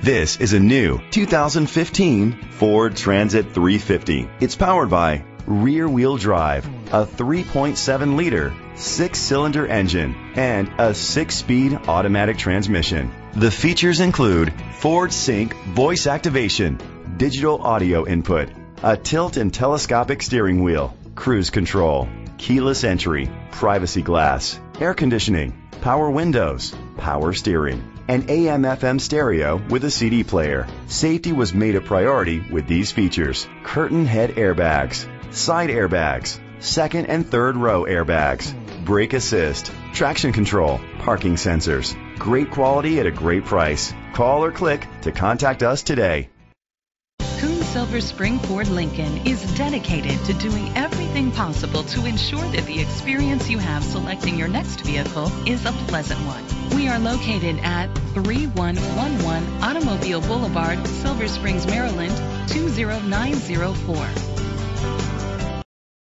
This is a new 2015 Ford Transit 350. It's powered by rear-wheel drive, a 3.7-liter, 6-cylinder engine, and a 6-speed automatic transmission. The features include Ford Sync voice activation, digital audio input, a tilt and telescopic steering wheel, cruise control, keyless entry, privacy glass, air conditioning, power windows, power steering, and AM/FM stereo with a CD player. Safety was made a priority with these features: curtain head airbags, side airbags, second and third row airbags, brake assist, traction control, parking sensors. Great quality at a great price. Call or click to contact us today. Coon Silver Spring Ford Lincoln is dedicated to doing everything possible to ensure that the experience you have selecting your next vehicle is a pleasant one. We are located at 3111 Automobile Boulevard, Silver Springs, Maryland, 20904.